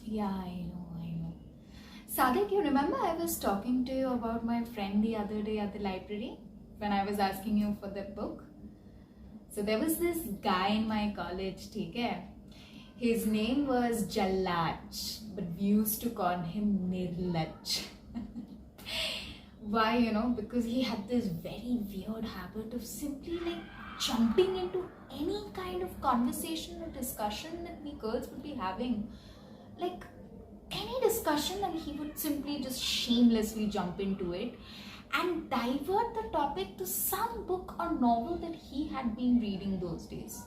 Yeah, I know. Sadik, you remember I was talking to you about my friend the other day at the library when I was asking you for that book? So there was this guy in my college, okay? His name was Jalaj, but we used to call him Nirlaj. Why, because he had this very weird habit of simply like jumping into any kind of conversation or discussion that we girls would be having. Like any discussion, and he would simply just shamelessly jump into it and divert the topic to some book or novel that he had been reading those days.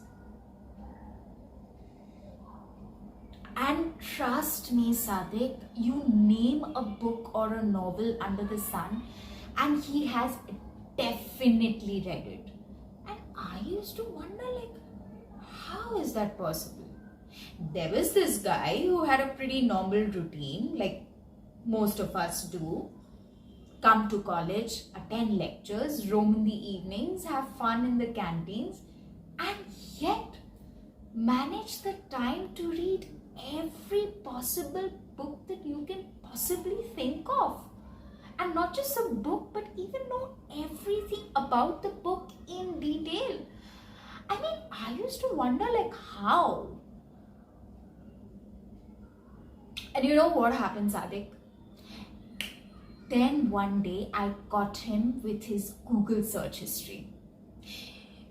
And trust me, Sadiq, you name a book or a novel under the sun, and he has definitely read it. And I used to wonder, like, how is that possible? There was this guy who had a pretty normal routine, like most of us do. Come to college, attend lectures, roam in the evenings, have fun in the canteens, and yet manage the time to read every possible book that you can possibly think of. And not just a book, but even know everything about the book in detail. I mean, I used to wonder, like, how? And you know what happened, Sadik? Then one day I caught him with his Google search history.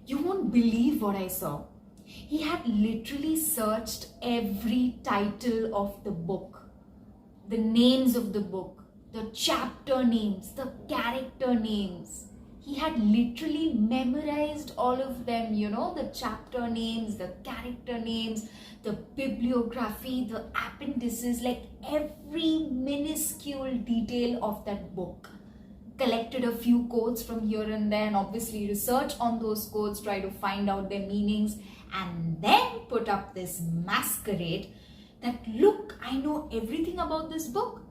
You won't believe what I saw. He had literally searched every title of the book, the names of the book, the chapter names, the character names. He had literally memorized all of them, the chapter names, the character names, the bibliography, the appendices, like every minuscule detail of that book. Collected a few quotes from here and there, and obviously research on those quotes, try to find out their meanings, and then put up this masquerade that, look, I know everything about this book.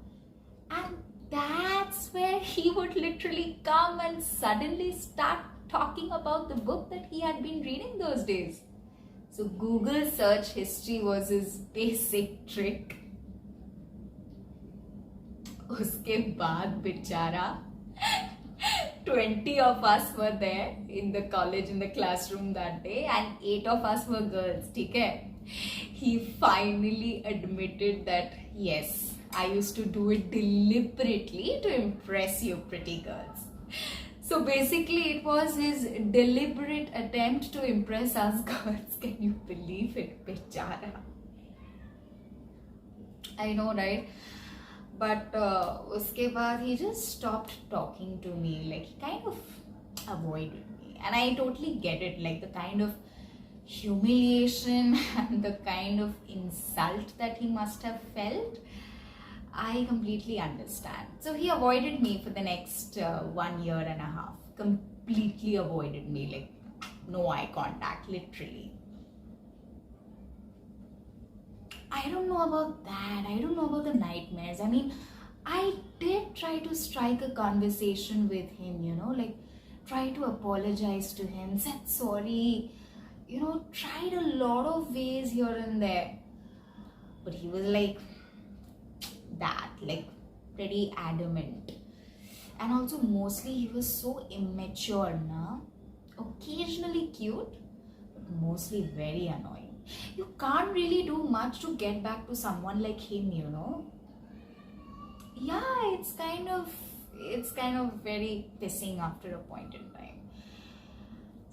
And that's where he would literally come and suddenly start talking about the book that he had been reading those days. So Google search history was his basic trick. Uske baad bichara 20 of us were there in the college, in the classroom that day, and 8 of us were girls, okay? He finally admitted that, yes, I used to do it deliberately to impress you pretty girls. So basically it was his deliberate attempt to impress us girls. Can you believe it, bechara? I know, right? But uske baad he just stopped talking to me. Like, he kind of avoided me. And I totally get it. Like, the kind of humiliation and the kind of insult that he must have felt, I completely understand. So he avoided me for the next 1 year and a half. Completely avoided me. Like, no eye contact, literally. I don't know about that. I don't know about the nightmares. I mean, I did try to strike a conversation with him, like try to apologize to him, said sorry, tried a lot of ways here and there. But he was like that, like pretty adamant. And also mostly he was so immature, na? Occasionally cute, but mostly very annoying. You can't really do much to get back to someone like him, Yeah, it's kind of very pissing after a point in time.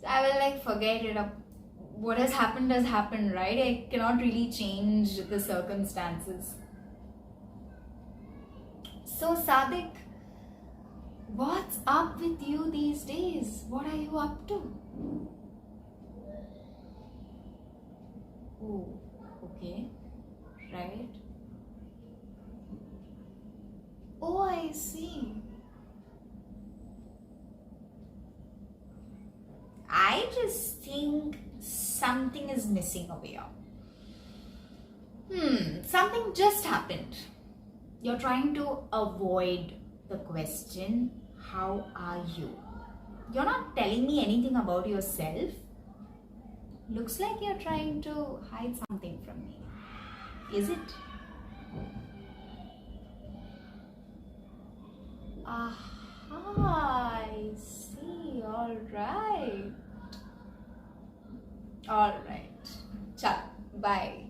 So I will like forget it up. What has happened, right? I cannot really change the circumstances. So Sadik, what's up with you these days? What are you up to? Oh, okay, right. Oh, I see. I just think something is missing over here. Something just happened. You're trying to avoid the question, how are you? You're not telling me anything about yourself. Looks like you're trying to hide something from me. Is it? Aha, I see. All right. All right. Chal, bye.